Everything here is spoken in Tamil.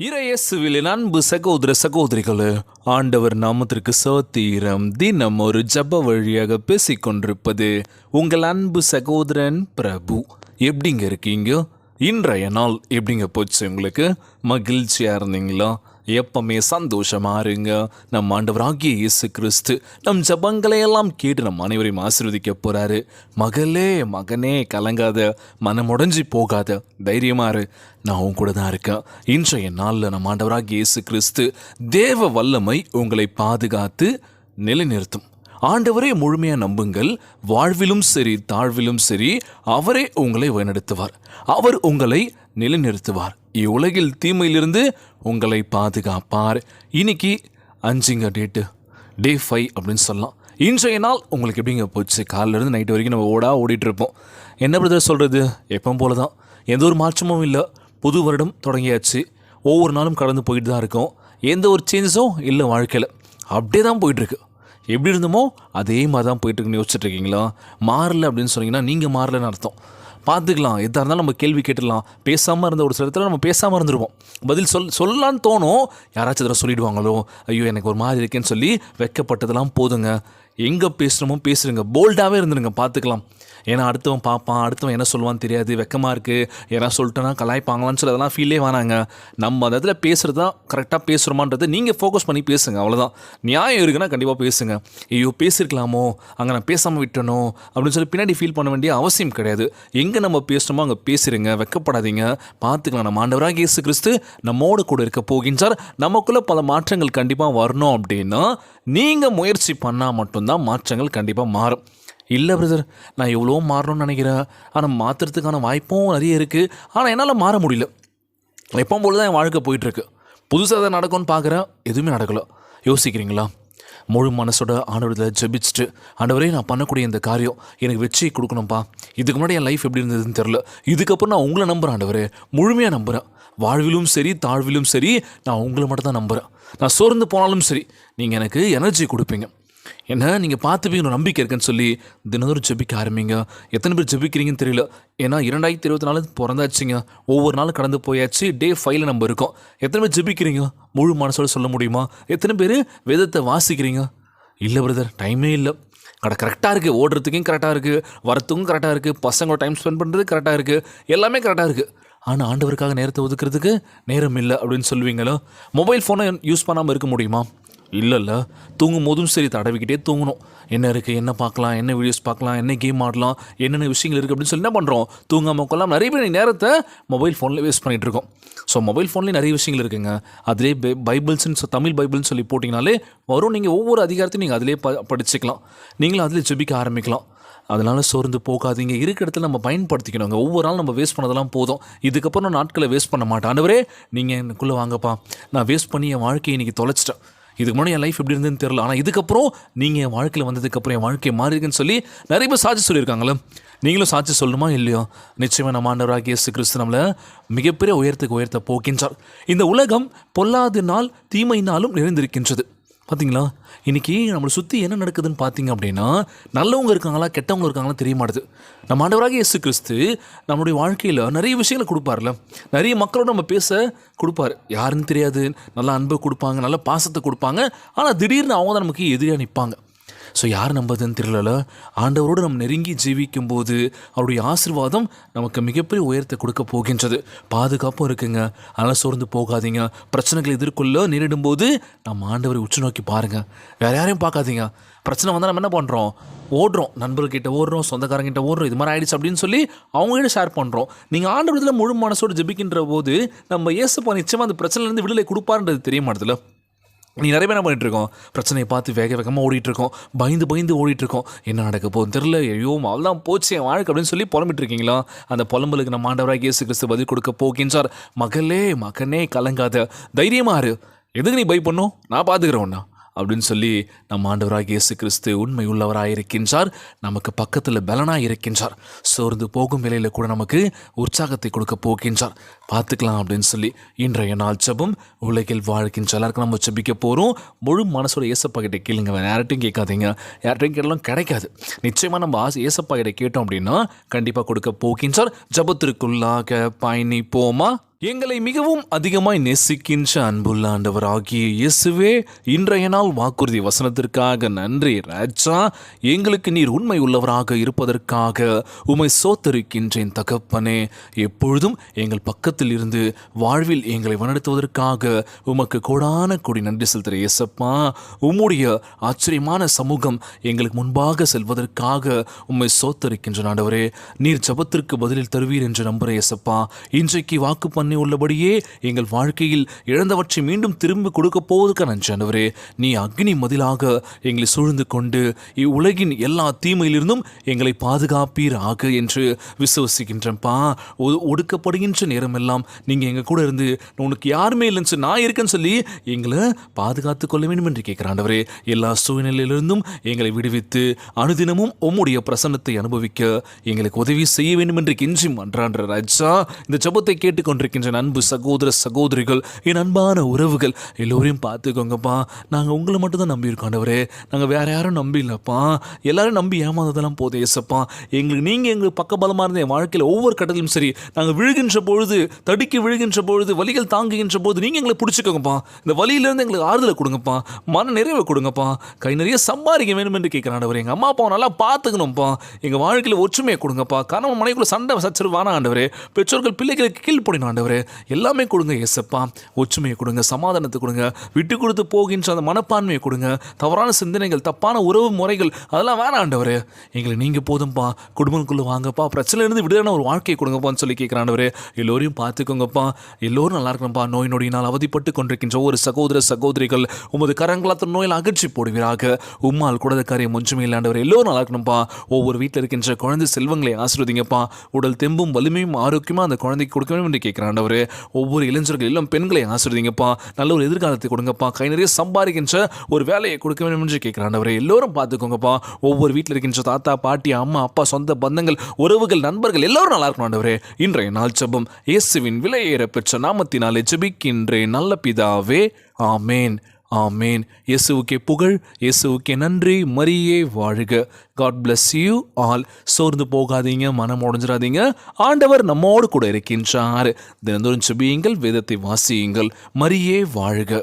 இறையேசுவில் அன்பு சகோதர சகோதரிகளே, ஆண்டவர் நாமத்திற்கு சோத்திரம். தினம் ஒரு ஜப வழியாக பேசிக்கொண்டிருப்பது உங்கள் அன்பு சகோதரன் பிரபு. எப்படிங்க இருக்கீங்க? இன்றைய நாள் எப்படிங்க போச்சு? உங்களுக்கு மகிழ்ச்சியாக இருந்தீங்களா? எப்பவுமே சந்தோஷமா இருங்க. நம் ஆண்டவராகிய இயேசு கிறிஸ்து நம் ஜபங்களை எல்லாம் கேட்டு நம் அனைவரையும் ஆசீர்வதிக்க போறாரு. மகளே மகனே கலங்காத, மனமுடைஞ்சி போகாத, தைரியமா இரு, நான் உன் கூட தான் இருக்கேன். இன்றைய நாளில் நம் ஆண்டவராகிய இயேசு கிறிஸ்து தேவ வல்லமை உங்களை பாதுகாத்து நிலைநிறுத்தும். ஆண்டவரே முழுமையாக நம்புங்கள். வாழ்விலும் சரி தாழ்விலும் சரி அவரே உங்களை வழிநடத்துவார். அவர் உங்களை நிலைநிறுத்துவார். இவ்வுலகில் தீமையிலிருந்து உங்களை பாதுகாப்பார். இன்னைக்கு 5ங்க டே 5 அப்படின்னு சொல்லலாம். இன்றைய நாள் உங்களுக்கு எப்படிங்க போச்சு? காலையிலேருந்து நைட்டு வரைக்கும் நம்ம ஓடிட்டுருப்போம். என்ன பிரதர் சொல்கிறது? எப்பவும் போல தான், எந்த ஒரு மாற்றமும் இல்லை. புது வருடம் தொடங்கியாச்சு. ஒவ்வொரு நாளும் கடந்து போயிட்டு தான் இருக்கோம். எந்த ஒரு சேஞ்சஸும் இல்லை வாழ்க்கையில். அப்படியே தான் போயிட்டுருக்கு. எப்படி இருந்தோமோ அதே மாதிரி தான் போயிட்டுருக்குன்னு யோசிச்சுட்ருக்கீங்களா? மாறலை அப்படின்னு சொன்னீங்கன்னா நீங்கள் மாறலைன்னு அர்த்தம். பார்த்துக்கலாம், எதாக இருந்தாலும் நம்ம கேள்வி கேட்டுடலாம். பேசாமல் இருந்த ஒரு சில இடத்துல நம்ம பேசாமல் இருந்துருவோம். பதில் சொல்லலான்னு தோணும். யாராச்சும் இதெல்லாம் சொல்லிவிடுவாங்களோ, ஐயோ எனக்கு ஒரு மாதிரி இருக்கேன்னு சொல்லி வெட்கப்பட்டதெல்லாம் போதுங்க. எங்கே பேசுகிறோமோ பேசுகிறேங்க, போல்டாகவே இருந்துருங்க. பார்த்துக்கலாம். ஏன்னா அடுத்தவன் பார்ப்பான், அடுத்தவன் என்ன சொல்லுவான்னு தெரியாது, வெக்கமாக இருக்குது, யாராவது சொல்லிட்டேன்னா கலாய்ப்பாங்களான்னு சொல்லி அதெல்லாம் ஃபீலே வேணாங்க. நம்ம அந்த இடத்துல பேசுகிறது தான் கரெக்டாக பேசுகிறோமான்றது நீங்கள் ஃபோக்கஸ் பண்ணி பேசுங்க. அவ்வளோதான். நியாயம் இருக்குன்னா கண்டிப்பாக பேசுங்க. ஐயோ பேசியிருக்கலாமோ, அங்கே நான் பேசாமல் விட்டனோ அப்படின்னு சொல்லி பின்னாடி ஃபீல் பண்ண வேண்டிய அவசியம் கிடையாது. எங்கே நம்ம பேசணுமோ அங்கே பேசுகிறீங்க, வெக்கப்படாதீங்க. பார்த்துக்கலாம். நம்ம ஆண்டவராகிய இயேசு கிறிஸ்து நம்மோடு கூட இருக்க போகின்றார். நமக்குள்ளே பல மாற்றங்கள் கண்டிப்பாக வரணும் அப்படின்னா நீங்கள் முயற்சி பண்ணால் மட்டும்தான் மாற்றங்கள் கண்டிப்பாக மாறும். இல்லை பிரதர், நான் எவ்வளோ மாறணும்னு நினைக்கிறேன், ஆனால் மாற்றுறதுக்கான வாய்ப்பும் நிறைய இருக்குது, ஆனால் என்னால் மாற முடியல. எப்பவும் போல தான் என் வாழ்க்கை போயிட்டுருக்கு. புதுசாக தான் நடக்கும்னு பார்க்குறேன், எதுவுமே நடக்கலை. யோசிக்கிறீங்களா? முழு மனசோட ஆண்டவரத்தில் ஜெபிச்சுட்டு, ஆண்டவரே நான் பண்ணக்கூடிய இந்த காரியம் எனக்கு வெற்றி கொடுக்கணும்ப்பா. இதுக்கு முன்னாடி என் லைஃப் எப்படி இருந்ததுன்னு தெரில, இதுக்கப்புறம் நான் உங்களை நம்புகிறேன் ஆண்டவரே, முழுமையாக நம்புகிறேன். வாழ்விலும் சரி தாழ்விலும் சரி நான் உங்களை மட்டும் தான் நம்புகிறேன். நான் சோர்ந்து போனாலும் சரி நீங்கள் எனக்கு எனர்ஜி கொடுப்பீங்க, என்ன நீங்கள் பார்த்துப்பீங்க, நம்பிக்கை இருக்குன்னு சொல்லி தினந்தோறும் ஜெபிக்க ஆரம்பிங்க. எத்தனை பேர் ஜெபிக்கிறீங்கன்னு தெரியல. ஏன்னா 2024 பிறந்தாச்சுங்க. ஒவ்வொரு நாளும் கடந்து போயாச்சு. டே 5 நம்ம இருக்கோம். எத்தனை பேர் ஜெபிக்கிறீங்க? முழு மனசோடு சொல்ல முடியுமா? எத்தனை பேர் வேதத்தை வாசிக்கிறீங்க? இல்லை பிரதர், டைமே இல்லை. கரெக்டாக இருக்குது, ஓடுறதுக்கும் கரெக்டாக இருக்குது, வரத்துக்கும் கரெக்டாக இருக்குது, பசங்களோட டைம் ஸ்பெண்ட் பண்ணுறது கரெக்டாக இருக்குது, எல்லாமே கரெக்டாக இருக்குது. ஆனால் ஆண்டவருக்காக நேரத்தை ஒதுக்கிறதுக்கு நேரம் இல்லை அப்படின்னு சொல்லுவீங்களோ? மொபைல் ஃபோனை யூஸ் பண்ணாமல் இருக்க முடியுமா? இல்லைல்ல. தூங்கும் போதும் சரி தடவிக்கிட்டே தூங்கணும். என்ன இருக்குது, என்ன பார்க்கலாம், என்ன வீடியோஸ் பார்க்கலாம், என்ன கேம் ஆடலாம், என்னென்ன விஷயங்கள் இருக்குது அப்படின்னு சொல்லி என்ன பண்ணுறோம்? தூங்காமல் உட்காலாம். நிறைய பேர் நேரத்தை மொபைல் ஃபோனில் வேஸ்ட் பண்ணிகிட்ருக்கோம். ஸோ மொபைல் ஃபோன்லேயே நிறைய விஷயங்கள் இருக்குங்க. அதிலே பைபிள்ஸ்ன்னு தமிழ் பைபிள்னு சொல்லி போட்டிங்கனாலே வரும். நீங்கள் ஒவ்வொரு அதிகாரத்தையும் நீங்கள் அதிலே படிச்சுக்கலாம். நீங்களும் அதிலே ஜெபிக்க ஆரம்பிக்கலாம். அதனால் சோர்ந்து போகாதீங்க. இருக்கிற இடத்துல நம்ம பயன்படுத்திக்கணுங்க. ஒவ்வொரு நாள் நம்ம வேஸ்ட் பண்ணதெல்லாம் போதும். இதுக்கப்புறம் நான் நாட்களை வேஸ்ட் பண்ண மாட்டேன். ஆண்டவரே நீங்கள் எனக்குள்ளே வாங்கப்பா, நான் வேஸ்ட் பண்ணி என் வாழ்க்கையை இன்றைக்கி தொலைச்சிட்டேன். இதுக்கு முன்னாடி என் லைஃப் எப்படி இருந்ததுன்னு தெரியல, ஆனால் இதுக்கப்புறம் நீங்கள் என் வாழ்க்கையில் வந்ததுக்கப்புறம் என் வாழ்க்கையை மாறி இருக்குன்னு சொல்லி நிறைய பேர் சாட்சி சொல்லியிருக்காங்களே. நீங்களும் சாட்சி சொல்லணுமா இல்லையோ? நிச்சயமாக நம்ம ஆண்டவராகிய இயேசு கிறிஸ்து நம்மளை மிகப்பெரிய உயர்த்த போகின்றார். இந்த உலகம் பொல்லாத நாள் தீமையினாலும் நிறைந்திருக்கின்றது. பார்த்தீங்களா? இன்றைக்கி நம்மளை சுற்றி என்ன நடக்குதுன்னு பார்த்தீங்க அப்படின்னா, நல்லவங்க இருக்காங்களா கெட்டவங்க இருக்காங்களா தெரிய மாட்டுது. நம்ம ஆண்டவராகிய இயேசு கிறிஸ்து நம்மளுடைய வாழ்க்கையில் நிறைய விஷயங்களை கொடுப்பார்ல, நிறைய மக்களோட நம்ம பேச கொடுப்பார். யாருன்னு தெரியாது, நல்லா அன்பை கொடுப்பாங்க, நல்ல பாசத்தை கொடுப்பாங்க. ஆனால் திடீர்னு அவங்க தான் நமக்கு எதிரியாக நிற்பாங்க. ஸோ யார் நம்பதுன்னு தெரியல. ஆண்டவரோடு நம்ம நெருங்கி ஜீவிக்கும்போது அவருடைய ஆசீர்வாதம் நமக்கு மிகப்பெரிய உயரத்தை கொடுக்க போகின்றது. பாதுகாப்பும் இருக்குங்க. அதனால் சோர்ந்து போகாதீங்க. பிரச்சனைகளை எதிர்கொள்ள நேரிடும்போது நம்ம ஆண்டவரை உற்று நோக்கி பாருங்கள். வேறு யாரையும் பார்க்காதீங்க. பிரச்சனை வந்தால் நம்ம என்ன பண்ணுறோம்? ஓடுறோம், நண்பர்கிட்ட ஓடுறோம், சொந்தக்காரங்கிட்ட ஓடுறோம், இது மாதிரி ஆகிடுச்சு அப்படின்னு சொல்லி அவங்ககிட்ட ஷேர் பண்ணுறோம். நீங்கள் ஆண்டவரத்தில் முழு மனசோடு ஜெபிக்கின்ற போது நம்ம இயேசுப்பா நிச்சயமாக அந்த பிரச்சனைலேருந்து விடுதலை கொடுப்பாருன்றது தெரிய மாட்டதில்ல. நீ நிறைய பேர் என்ன பண்ணிகிட்ருக்கோம்? பிரச்சனையை பார்த்து வேகமாக ஓடிட்டுருக்கோம், பயந்து ஓடிட்டுருக்கோம். என்ன நடக்க போகுதுன்னு தெரில, ஐயோ அவள்தான் போச்சு என் வாழ்க்கை அப்படின்னு சொல்லி புலம்பிட்டு இருக்கீங்களா? அந்த புலம்பலுக்கு நம்ம ஆண்டவராகிய இயேசு கிறிஸ்து பதில் கொடுக்க போகின்றார். மகளே மகனே கலங்காத, தைரியமாக இரு, எதுக்கு நீ பயப்படணும், நான் பார்த்துக்கிறேன் ஒன்றா அப்படின்னு சொல்லி நம்ம ஆண்டவராகிய இயேசு கிறிஸ்து உண்மை உள்ளவராக இருக்கின்றார். நமக்கு பக்கத்தில் பலனாக இருக்கின்றார். சோர்ந்து போகும் வேளையில் கூட நமக்கு உற்சாகத்தை கொடுக்க போகின்றார். பார்த்துக்கலாம் அப்படின்னு சொல்லி இன்றைய நாள் ஜெபம். உலகில் வாழ்கின்ற எல்லாருக்கும் நம்ம ஜெபிக்க போகிறோம். முழு மனசோட ஏசப்பா கிட்ட கேளுங்க. யார்ட்டையும் கேட்காதீங்க. யார்ட்டையும் கேட்டாலும் கிடைக்காது. நிச்சயமாக நம்ம ஏசப்பா கிட்ட கேட்டோம் அப்படின்னா கண்டிப்பாக கொடுக்க போகின்றார். ஜெபத்திற்குள்ளாக பயணிப்போமா? எங்களை மிகவும் அதிகமாய் நேசிக்கின்ற அன்புள்ள ஆண்டவராகிய இயேசுவே, இன்றைய நாள் வாக்குறுதி வசனத்திற்காக நன்றி ராஜா. எங்களுக்கு நீர் உண்மை உள்ளவராக இருப்பதற்காக உம்மை சோத்தரிக்கின்றேன் தகப்பனே. எப்பொழுதும் எங்கள் பக்கத்தில் இருந்து வாழ்வில் எங்களை வழிநடத்துவதற்காக உமக்கு கோடான கோடி நன்றி செலுத்துகிற இயேசப்பா. உம்முடைய ஆச்சரியமான சமூகம் எங்களுக்கு முன்பாக செல்வதற்காக உம்மை சோத்தரிக்கின்ற ஆண்டவரே. நீர் ஜபத்திற்கு பதிலில் தருவீர் என்று நம்புகிற இயேசப்பா. இன்றைக்கு வாக்கு உள்ளபடியே எங்கள் வாழ்க்கையில் இழந்தவற்றை மீண்டும் திரும்பி கொடுக்க போவதற்கு நன்றி ஆண்டவரே. நீ அக்னி மதிலாக எங்களை சூழ்ந்து கொண்டு இவ்வுலகின் எல்லா தீமையிலிருந்தும் எங்களை பாதுகாப்பீராக என்று விசுவசிக்கின்றப்பா. ஒடுக்கப்படுகின்ற நேரமெல்லாம் நீங்கள் எங்கள் கூட இருந்து உனக்கு யாருமே இல்லைன்னு நான் இருக்கேன்னு சொல்லி எங்களை பாதுகாத்து கொள்ள வேண்டும் என்று கேட்குற ஆண்டவரே. எல்லா சூழ்நிலையிலிருந்தும் எங்களை விடுவித்து அனுதினமும் உம்முடைய பிரசன்னத்தை அனுபவிக்க எங்களுக்கு உதவி செய்ய வேண்டும் என்று கெஞ்சி மன்றான்ற ராஜா. இந்த ஜபத்தை கேட்டுக்கொண்டிருக்கின்ற அன்பு சகோதர சகோதரிகள், என் அன்பான உறவுகள் எல்லோரையும் பார்த்துக்கோங்கப்பா. நாங்கள் உங்களை மட்டும் தான் நம்பி இருக்கோம் ஆண்டவரே. நாங்கள் வேற யாரும் நம்பி இல்லைப்பா. எல்லாரும் நம்பி ஏமாந்ததெல்லாம் போதும் ஏசப்பா. எங்களுக்கு பக்கபலமாக இருந்த என் வாழ்க்கையில் ஒவ்வொரு கட்டத்திலும் சரி, நாங்கள் விழுகின்ற பொழுது, தடுக்கி விழுகின்ற பொழுது, வலிகள் தாங்குகின்ற போது நீங்கள் எங்களை பிடிச்சிக்கோங்கப்பா. இந்த வலியிலேருந்து எங்களுக்கு ஆறுதலை கொடுங்கப்பா, மன நிறைவை கொடுங்கப்பா. கை நிறைய சம்பாதிக்க வேண்டும் என்று கேட்குறேன் ஆண்டவரே. எங்கள் அம்மா அப்பாவை நல்லா பார்த்துக்கணும்ப்பா. எங்கள் வாழ்க்கையில் ஒற்றுமையை கொடுங்கப்பா. கணவன் மனைவிக்குள்ள சண்டை சச்சரவான ஆண்டவரே. பெற்றோர்கள் பிள்ளைகளுக்கு கீழ்ப்படின ஆண்டவரே. எல்லாமே கொடுங்க ஏசப்பா. ஒற்றுமையை கொடுங்க, சமாதானத்தை கொடுங்க, விட்டு கொடுத்து போகின்ற அந்த மனப்பான்மையை கொடுங்க. தவறான சிந்தனைகள், தப்பான உறவு முறைகள் அதெல்லாம் வேணாம் ஆண்டவரே. எங்களை நீங்கள் போதும்பா. குடும்பத்துக்குள்ளே வாங்கப்பா. பிரச்சனையிலிருந்து விடுதலான ஒரு வாழ்க்கையை கொடுங்கப்பான்னு சொல்லி கேட்குற ஆண்டவரே. எல்லோரையும் பார்த்துக்கோங்கப்பா. எல்லோரும் நல்லா இருக்கணும்ப்பா. நோய் நொடியினால் அவதிப்பட்டு கொண்டிருக்கின்ற ஒரு சகோதர சகோதரிகள் உமது கரங்களாத்த நோயில் அகற்றி போடுவீராக. உம்மால் கூடாத காரியம் ஒன்றுமே இல்லை ஆண்டவரே. எல்லோரும் நல்லா இருக்கணும்ப்பா. ஒவ்வொரு வீட்டில் இருக்கின்ற குழந்தை செல்வங்களை ஆசீர்வதிங்கப்பா. உடல் தெம்பும் வலிமையும் ஆரோக்கியமாக அந்த குழந்தைக்கு கொடுக்க வேண்டும் என்று கேட்குற ஆண்டவரே. ஒவ்வொரு இளைஞர்கள் எல்லாம் பெண்களை ஆசீர்வதிங்கப்பா. நல்ல ஒரு எதிர்காலத்தை கொடுங்கப்பா. கை நிறைய சம்பாதிக்கின்ற ஒரு வேலையை கொடுக்க வேண்டும் என்று கேட்குற ஆண்டவரே. எல்லோரும் பார்த்துக்கோங்கப்பா. ஒவ்வொரு வீட்டில் இருக்கின்ற தாத்தா பாட்டி அம்மா அப்பா சொந்த பந்தங்கள் உறவுகள் நண்பர்கள் எல்லோரும் நல்லா இருக்கணும் ஆண்டவரே. இன்றைய நாள் ஜெபம் இயேசுவின் விலையேற பெற்ற நாமத்தினாலே ஜெபிக்கின்றேன் நல்ல பிதாவே. ஆமேன் ஆமேன். இயேசுவுக்கே புகழ், இயேசுவுக்கே நன்றி. மரியே வாழ்க. God bless you all. சோர்ந்து போகாதீங்க, மனம் உடைஞ்சிடாதீங்க. ஆண்டவர் நம்மோடு கூட இருக்கின்றார். தினந்தோறும் ஜெபியுங்கள், வேதத்தை வாசியுங்கள். மரியே வாழ்க.